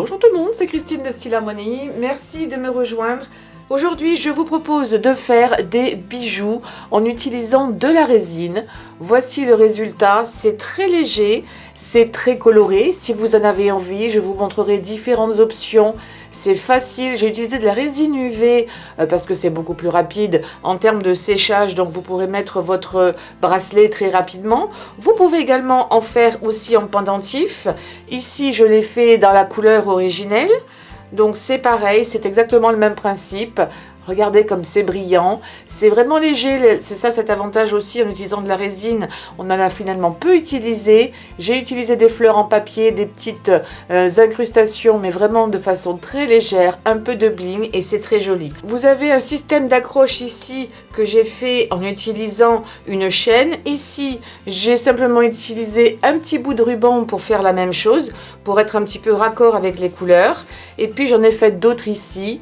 Bonjour tout le monde, c'est Christine de Style Harmonie, merci de me rejoindre. Aujourd'hui, je vous propose de faire des bijoux en utilisant de la résine. Voici le résultat, c'est très léger, c'est très coloré. Si vous en avez envie, je vous montrerai différentes options. C'est facile, j'ai utilisé de la résine UV parce que c'est beaucoup plus rapide en termes de séchage, donc vous pourrez mettre votre bracelet très rapidement. Vous pouvez également en faire aussi en pendentif. Ici, je l'ai fait dans la couleur originelle. Donc c'est pareil, c'est exactement le même principe. Regardez comme c'est brillant, c'est vraiment léger, c'est ça cet avantage aussi en utilisant de la résine, on en a finalement peu utilisé. J'ai utilisé des fleurs en papier, des petites incrustations, mais vraiment de façon très légère, un peu de bling et c'est très joli. Vous avez un système d'accroche ici que j'ai fait en utilisant une chaîne. Ici, j'ai simplement utilisé un petit bout de ruban pour faire la même chose, pour être un petit peu raccord avec les couleurs. Et puis j'en ai fait d'autres ici,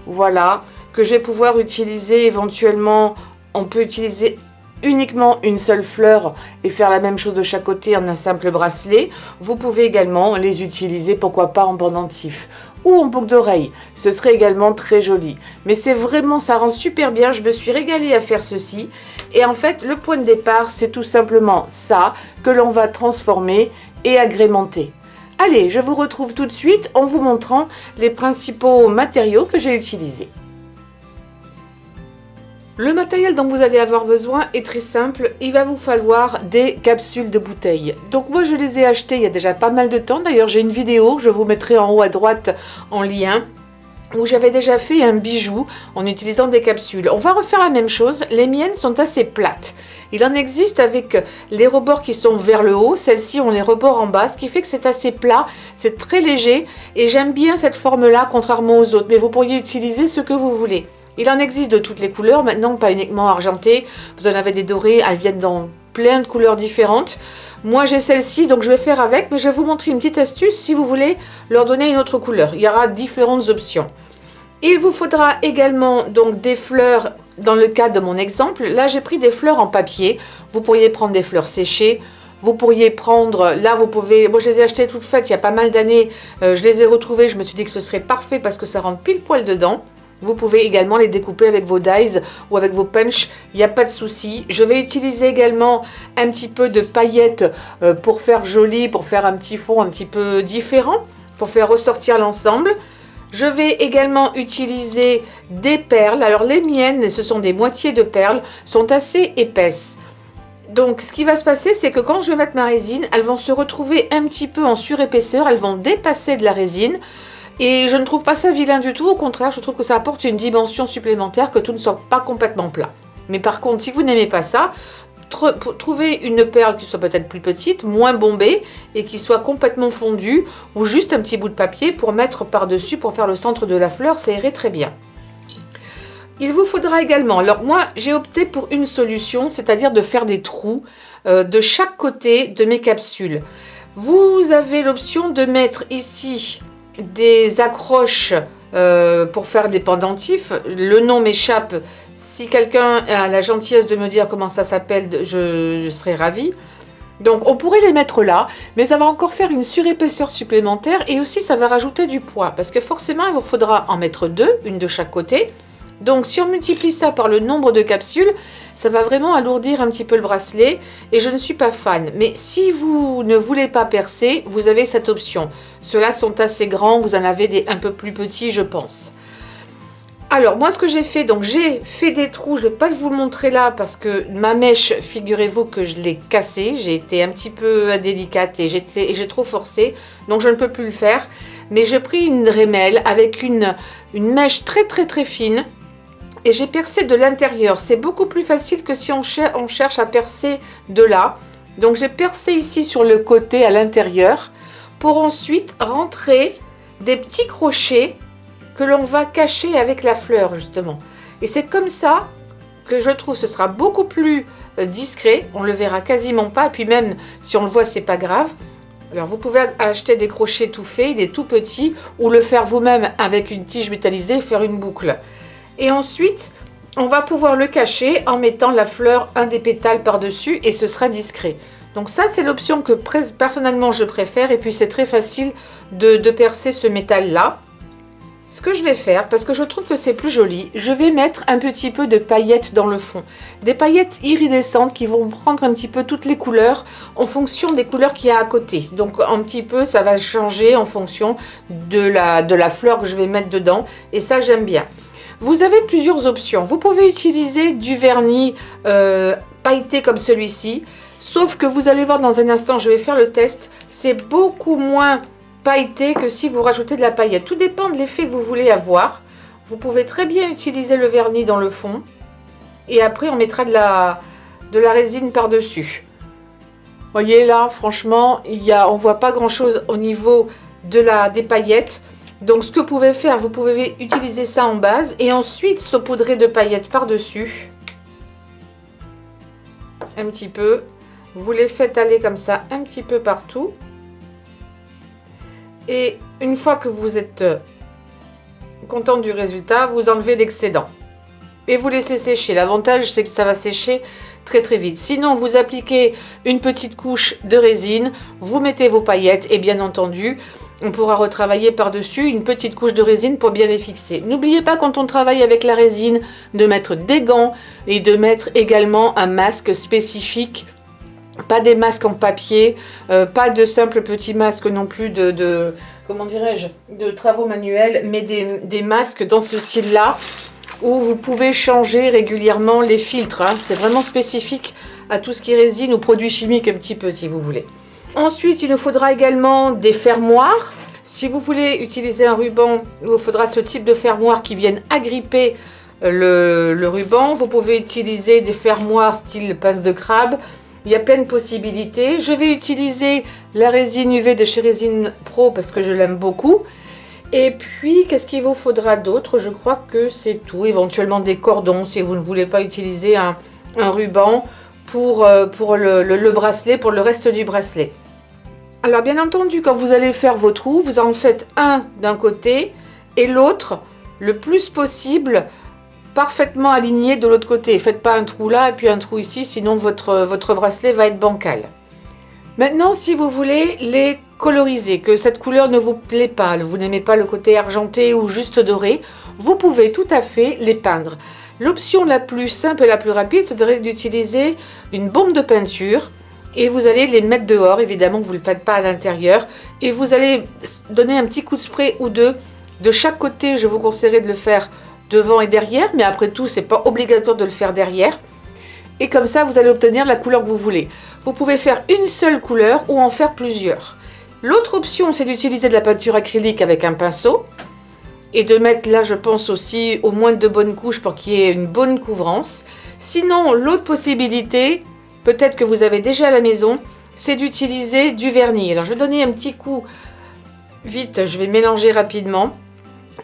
voilà, que je vais pouvoir utiliser éventuellement. On peut utiliser uniquement une seule fleur et faire la même chose de chaque côté en un simple bracelet. Vous pouvez également les utiliser, pourquoi pas en pendentif ou en boucle d'oreille, ce serait également très joli. Mais c'est vraiment, ça rend super bien, je me suis régalée à faire ceci. Et en fait, le point de départ, c'est tout simplement ça que l'on va transformer et agrémenter. Allez, je vous retrouve tout de suite en vous montrant les principaux matériaux que j'ai utilisés. Le matériel dont vous allez avoir besoin est très simple, il va vous falloir des capsules de bouteilles. Donc moi je les ai achetées il y a déjà pas mal de temps, d'ailleurs j'ai une vidéo que je vous mettrai en haut à droite en lien, où j'avais déjà fait un bijou en utilisant des capsules. On va refaire la même chose, les miennes sont assez plates. Il en existe avec les rebords qui sont vers le haut, celles-ci ont les rebords en bas, ce qui fait que c'est assez plat, c'est très léger et j'aime bien cette forme-là contrairement aux autres, mais vous pourriez utiliser ce que vous voulez. Il en existe de toutes les couleurs, maintenant pas uniquement argentées, vous en avez des dorées, elles viennent dans plein de couleurs différentes. Moi j'ai celle-ci, donc je vais faire avec, mais je vais vous montrer une petite astuce si vous voulez leur donner une autre couleur. Il y aura différentes options. Il vous faudra également donc des fleurs, dans le cas de mon exemple, là j'ai pris des fleurs en papier, vous pourriez prendre des fleurs séchées, vous pourriez prendre, là vous pouvez, moi je les ai achetées toutes faites il y a pas mal d'années, je les ai retrouvées, je me suis dit que ce serait parfait parce que ça rentre pile poil dedans. Vous pouvez également les découper avec vos dies ou avec vos punch, il n'y a pas de souci. Je vais utiliser également un petit peu de paillettes pour faire joli, pour faire un petit fond un petit peu différent, pour faire ressortir l'ensemble. Je vais également utiliser des perles. Alors les miennes, ce sont des moitiés de perles, sont assez épaisses. Donc ce qui va se passer, c'est que quand je vais mettre ma résine, elles vont se retrouver un petit peu en surépaisseur, elles vont dépasser de la résine. Et je ne trouve pas ça vilain du tout, au contraire, je trouve que ça apporte une dimension supplémentaire, que tout ne soit pas complètement plat. Mais par contre, si vous n'aimez pas ça, trouvez une perle qui soit peut-être plus petite, moins bombée, et qui soit complètement fondue, ou juste un petit bout de papier pour mettre par-dessus, pour faire le centre de la fleur, ça irait très bien. Il vous faudra également, alors moi j'ai opté pour une solution, c'est-à-dire de faire des trous de chaque côté de mes capsules. Vous avez l'option de mettre ici des accroches pour faire des pendentifs. Le nom m'échappe. Si quelqu'un a la gentillesse de me dire comment ça s'appelle, je serais ravie. Donc on pourrait les mettre là, mais ça va encore faire une surépaisseur supplémentaire et aussi ça va rajouter du poids parce que forcément il vous faudra en mettre deux, une de chaque côté. Donc si on multiplie ça par le nombre de capsules, ça va vraiment alourdir un petit peu le bracelet et je ne suis pas fan. Mais si vous ne voulez pas percer, vous avez cette option. Ceux-là sont assez grands, vous en avez des un peu plus petits je pense. Alors moi ce que j'ai fait, donc j'ai fait des trous, je ne vais pas vous le montrer là parce que ma mèche, figurez-vous que je l'ai cassée, j'ai été un petit peu indélicate et j'ai trop forcé, donc je ne peux plus le faire. Mais j'ai pris une rémelle avec une mèche très fine. Et j'ai percé de l'intérieur. C'est beaucoup plus facile que si on cherche à percer de là. Donc j'ai percé ici sur le côté à l'intérieur pour ensuite rentrer des petits crochets que l'on va cacher avec la fleur justement. Et c'est comme ça que je trouve ce sera beaucoup plus discret. On le verra quasiment pas. Et puis même si on le voit, c'est pas grave. Alors vous pouvez acheter des crochets tout faits, des tout petits, ou le faire vous-même avec une tige métallisée, faire une boucle. Et ensuite, on va pouvoir le cacher en mettant la fleur, un des pétales par-dessus et ce sera discret. Donc ça, c'est l'option que personnellement je préfère, et puis c'est très facile de percer ce métal-là. Ce que je vais faire, parce que je trouve que c'est plus joli, je vais mettre un petit peu de paillettes dans le fond. Des paillettes iridescentes qui vont prendre un petit peu toutes les couleurs en fonction des couleurs qu'il y a à côté. Donc un petit peu, ça va changer en fonction de la fleur que je vais mettre dedans. Et ça, j'aime bien. Vous avez plusieurs options. Vous pouvez utiliser du vernis pailleté comme celui-ci. Sauf que vous allez voir dans un instant, je vais faire le test. C'est beaucoup moins pailleté que si vous rajoutez de la paillette. Tout dépend de l'effet que vous voulez avoir. Vous pouvez très bien utiliser le vernis dans le fond et après on mettra de la résine par dessus. Voyez là, franchement, on voit pas grand chose au niveau des paillettes. Donc ce que vous pouvez faire, vous pouvez utiliser ça en base et ensuite saupoudrer de paillettes par dessus un petit peu. Vous les faites aller comme ça un petit peu partout. Et une fois que vous êtes content du résultat, vous enlevez l'excédent. Et vous laissez sécher. L'avantage, c'est que ça va sécher très très vite. Sinon, vous appliquez une petite couche de résine, vous mettez vos paillettes et bien entendu, on pourra retravailler par-dessus une petite couche de résine pour bien les fixer. N'oubliez pas quand on travaille avec la résine de mettre des gants et de mettre également un masque spécifique. Pas des masques en papier, pas de simples petits masques non plus comment dirais-je, de travaux manuels, mais des masques dans ce style-là où vous pouvez changer régulièrement les filtres. Hein. C'est vraiment spécifique à tout ce qui est résine ou produits chimiques un petit peu si vous voulez. Ensuite, il nous faudra également des fermoirs. Si vous voulez utiliser un ruban, il vous faudra ce type de fermoir qui viennent agripper le ruban. Vous pouvez utiliser des fermoirs style pince de crabe. Il y a plein de possibilités. Je vais utiliser la résine UV de chez Résine Pro parce que je l'aime beaucoup. Et puis, qu'est-ce qu'il vous faudra d'autre? Je crois que c'est tout. Éventuellement des cordons si vous ne voulez pas utiliser un ruban pour le bracelet, pour le reste du bracelet. Alors, bien entendu, quand vous allez faire vos trous, vous en faites un d'un côté et l'autre le plus possible parfaitement aligné de l'autre côté. Faites pas un trou là et puis un trou ici, sinon votre bracelet va être bancal. Maintenant, si vous voulez les coloriser, que cette couleur ne vous plaît pas, vous n'aimez pas le côté argenté ou juste doré, vous pouvez tout à fait les peindre. L'option la plus simple et la plus rapide serait d'utiliser une bombe de peinture et vous allez les mettre dehors, évidemment vous ne le faites pas à l'intérieur, et vous allez donner un petit coup de spray ou deux de chaque côté. Je vous conseillerais de le faire devant et derrière, mais après tout, c'est pas obligatoire de le faire derrière. Et comme ça, vous allez obtenir la couleur que vous voulez. Vous pouvez faire une seule couleur ou en faire plusieurs. L'autre option, c'est d'utiliser de la peinture acrylique avec un pinceau et de mettre là, je pense aussi, au moins de bonnes couches pour qu'il y ait une bonne couvrance. Sinon, l'autre possibilité, peut-être que vous avez déjà à la maison, c'est d'utiliser du vernis. Alors, je vais donner un petit coup vite, je vais mélanger rapidement.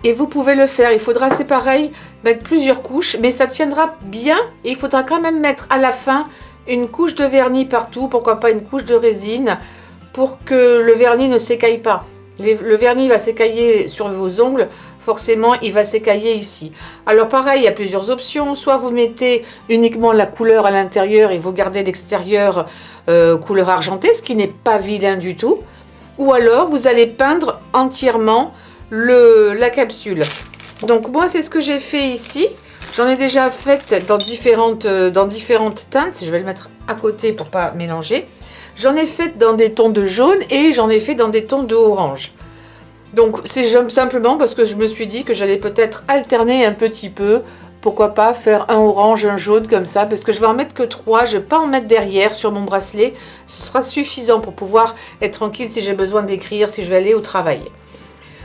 Et vous pouvez le faire, il faudra, c'est pareil, mettre plusieurs couches, mais ça tiendra bien et il faudra quand même mettre à la fin une couche de vernis partout, pourquoi pas une couche de résine, pour que le vernis ne s'écaille pas. Le vernis va s'écailler sur vos ongles, forcément il va s'écailler ici. Alors pareil, il y a plusieurs options, soit vous mettez uniquement la couleur à l'intérieur et vous gardez l'extérieur couleur argentée, ce qui n'est pas vilain du tout, ou alors vous allez peindre entièrement la capsule. Donc moi c'est ce que j'ai fait ici. J'en ai déjà fait dans différentes teintes. Je vais le mettre à côté pour pas mélanger. J'en ai fait dans des tons de jaune et j'en ai fait dans des tons de orange. Donc c'est simplement parce que je me suis dit que j'allais peut-être alterner un petit peu. Pourquoi pas faire un orange, un jaune comme ça, parce que je vais en mettre que 3, je vais pas en mettre derrière sur mon bracelet. Ce sera suffisant pour pouvoir être tranquille si j'ai besoin d'écrire, si je vais aller au travail.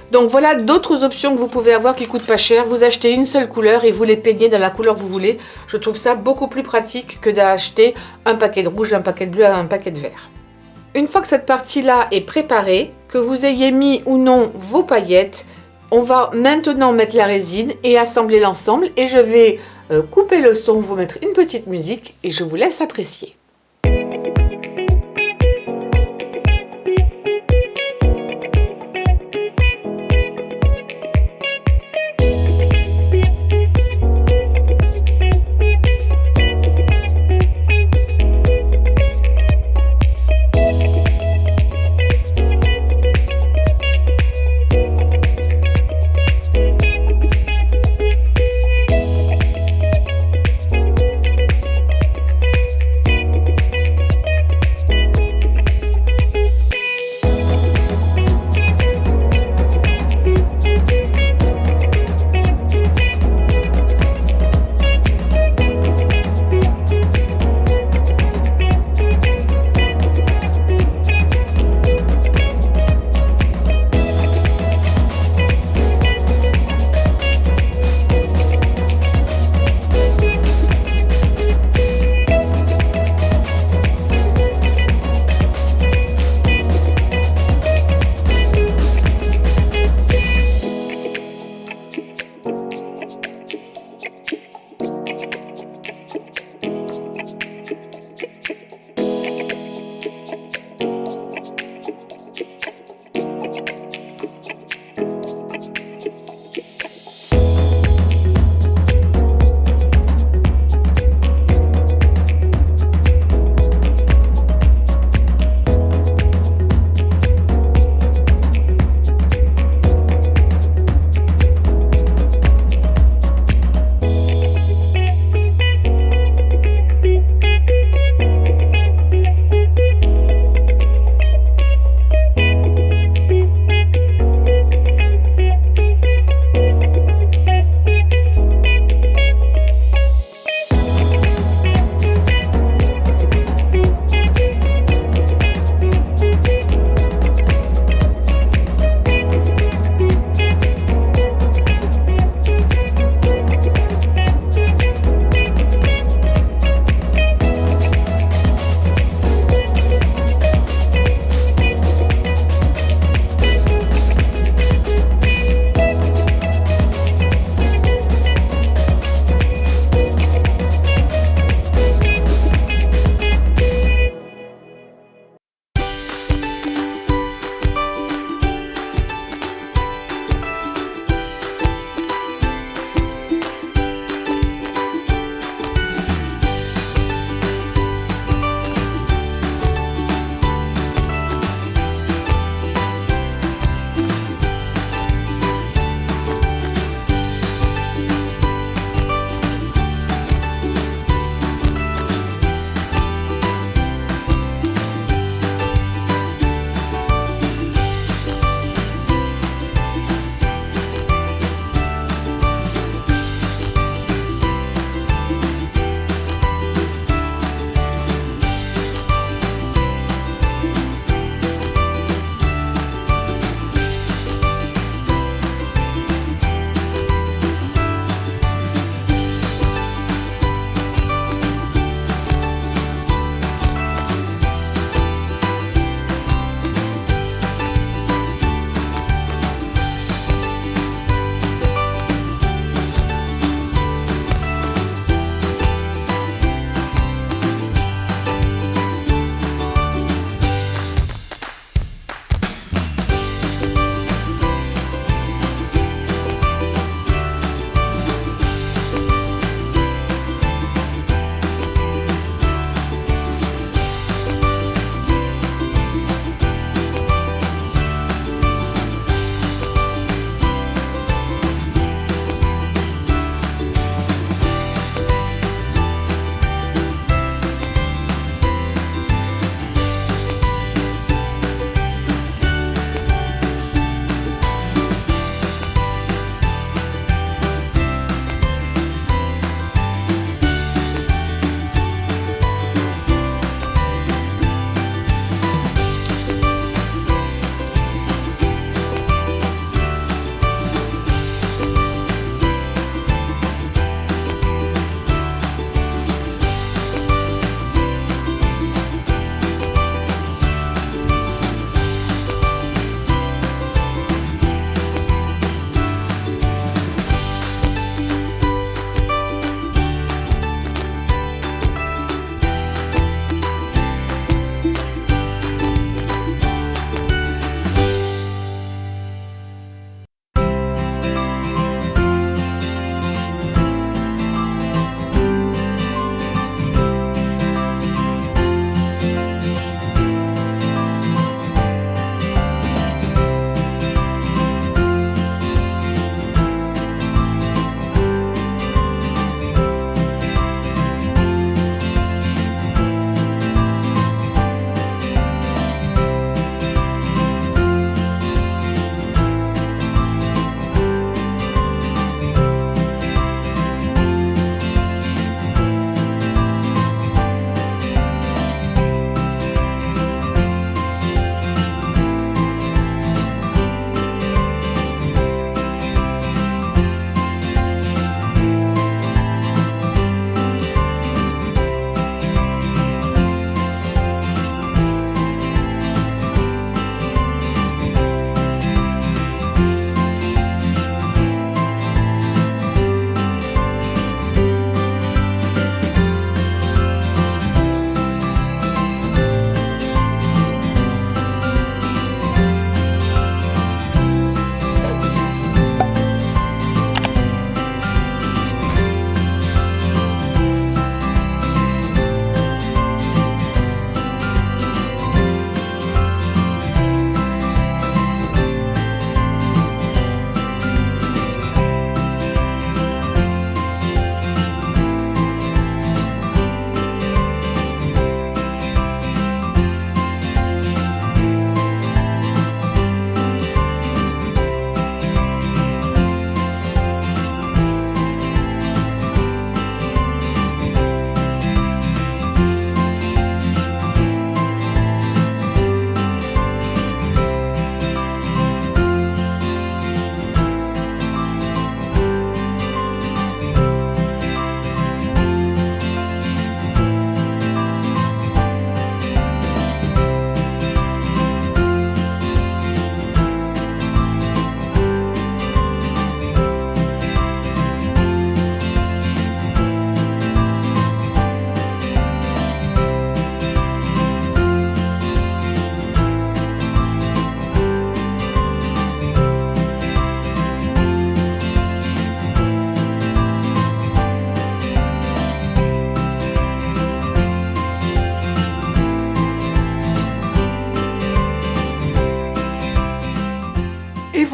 Donc voilà d'autres options que vous pouvez avoir qui coûtent pas cher. Vous achetez une seule couleur et vous les peignez dans la couleur que vous voulez. Je trouve ça beaucoup plus pratique que d'acheter un paquet de rouge, un paquet de bleu, un paquet de vert. Une fois que cette partie-là est préparée, que vous ayez mis ou non vos paillettes, on va maintenant mettre la résine et assembler l'ensemble. Et je vais couper le son, vous mettre une petite musique et je vous laisse apprécier.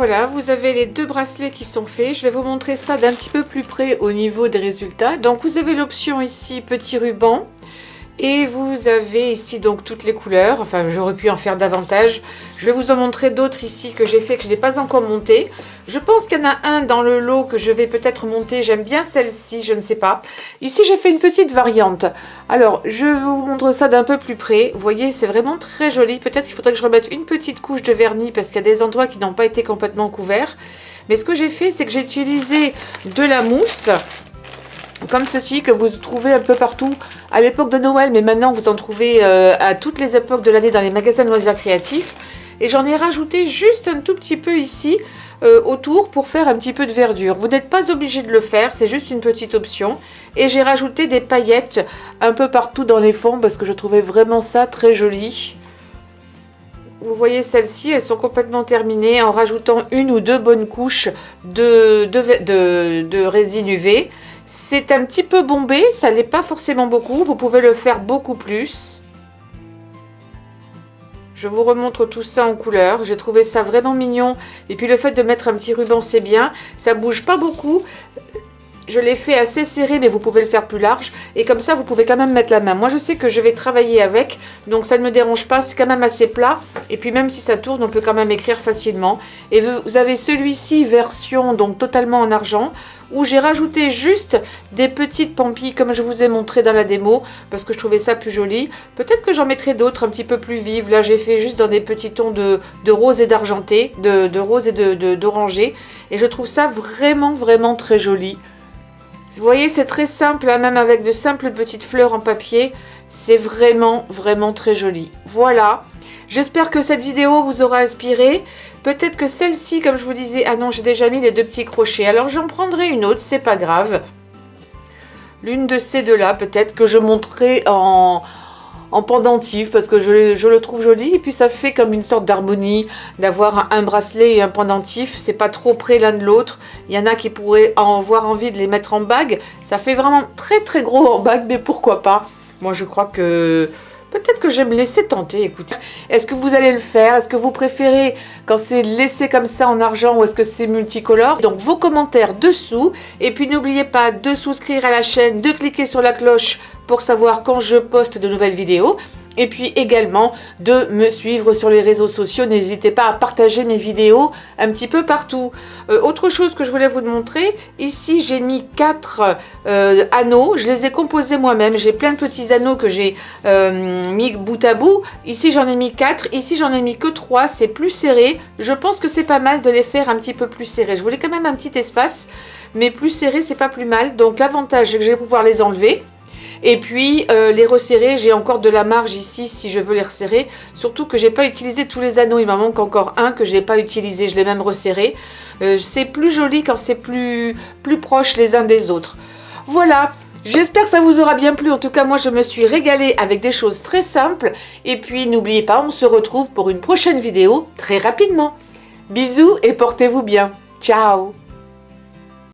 voilà, vous avez les deux bracelets qui sont faits. Je vais vous montrer ça d'un petit peu plus près au niveau des résultats. Donc vous avez l'option ici petit ruban. Et vous avez ici donc toutes les couleurs, enfin j'aurais pu en faire davantage. Je vais vous en montrer d'autres ici que j'ai fait, que je n'ai pas encore monté. Je pense qu'il y en a un dans le lot que je vais peut-être monter, j'aime bien celle-ci, je ne sais pas. Ici j'ai fait une petite variante. Alors je vous montre ça d'un peu plus près, vous voyez c'est vraiment très joli. Peut-être qu'il faudrait que je remette une petite couche de vernis parce qu'il y a des endroits qui n'ont pas été complètement couverts. Mais ce que j'ai fait c'est que j'ai utilisé de la mousse. Comme ceci que vous trouvez un peu partout à l'époque de Noël, mais maintenant vous en trouvez à toutes les époques de l'année dans les magasins de loisirs créatifs. Et j'en ai rajouté juste un tout petit peu ici autour pour faire un petit peu de verdure. Vous n'êtes pas obligé de le faire, c'est juste une petite option. Et j'ai rajouté des paillettes un peu partout dans les fonds parce que je trouvais vraiment ça très joli. Vous voyez celles-ci, elles sont complètement terminées en rajoutant une ou deux bonnes couches de résine UV. C'est un petit peu bombé, ça n'est pas forcément beaucoup, vous pouvez le faire beaucoup plus. Je vous remontre tout ça en couleur, j'ai trouvé ça vraiment mignon. Et puis le fait de mettre un petit ruban, c'est bien, ça bouge pas beaucoup. Je l'ai fait assez serré, mais vous pouvez le faire plus large. Et comme ça, vous pouvez quand même mettre la main. Moi, je sais que je vais travailler avec, donc ça ne me dérange pas. C'est quand même assez plat. Et puis même si ça tourne, on peut quand même écrire facilement. Et vous avez celui-ci, version donc totalement en argent, où j'ai rajouté juste des petites pampilles, comme je vous ai montré dans la démo, parce que je trouvais ça plus joli. Peut-être que j'en mettrai d'autres un petit peu plus vives. Là, j'ai fait juste dans des petits tons de rose et d'argenté, de rose et d'orangé. Et je trouve ça vraiment, vraiment très joli. Vous voyez, c'est très simple, hein, même avec de simples petites fleurs en papier. C'est vraiment, vraiment très joli. Voilà. J'espère que cette vidéo vous aura inspiré. Peut-être que celle-ci, comme je vous disais... Ah non, j'ai déjà mis les deux petits crochets. Alors, j'en prendrai une autre, c'est pas grave. L'une de ces deux-là, peut-être que je montrerai en pendentif parce que je le trouve joli. Et puis, ça fait comme une sorte d'harmonie d'avoir un bracelet et un pendentif. C'est pas trop près l'un de l'autre. Il y en a qui pourraient avoir envie de les mettre en bague. Ça fait vraiment très, très gros en bague, mais pourquoi pas? Moi, je crois que... Peut-être que je vais me laisser tenter, écoutez. Est-ce que vous allez le faire? Est-ce que vous préférez quand c'est laissé comme ça en argent ou est-ce que c'est multicolore? Donc vos commentaires dessous. Et puis n'oubliez pas de souscrire à la chaîne, de cliquer sur la cloche pour savoir quand je poste de nouvelles vidéos. Et puis également de me suivre sur les réseaux sociaux. N'hésitez pas à partager mes vidéos un petit peu partout. Autre chose que je voulais vous montrer, ici j'ai mis 4 anneaux. Je les ai composés moi-même. J'ai plein de petits anneaux que j'ai mis bout à bout. Ici j'en ai mis 4. Ici j'en ai mis que 3. C'est plus serré. Je pense que c'est pas mal de les faire un petit peu plus serrés. Je voulais quand même un petit espace. Mais plus serré, c'est pas plus mal. Donc l'avantage, c'est que je vais pouvoir les enlever. Et puis les resserrer, j'ai encore de la marge ici si je veux les resserrer. Surtout que j'ai pas utilisé tous les anneaux, il m'en manque encore un que je n'ai pas utilisé, je l'ai même resserré. C'est plus joli quand c'est plus proche les uns des autres. Voilà, j'espère que ça vous aura bien plu. En tout cas, moi je me suis régalée avec des choses très simples. Et puis n'oubliez pas, on se retrouve pour une prochaine vidéo très rapidement. Bisous et portez-vous bien. Ciao!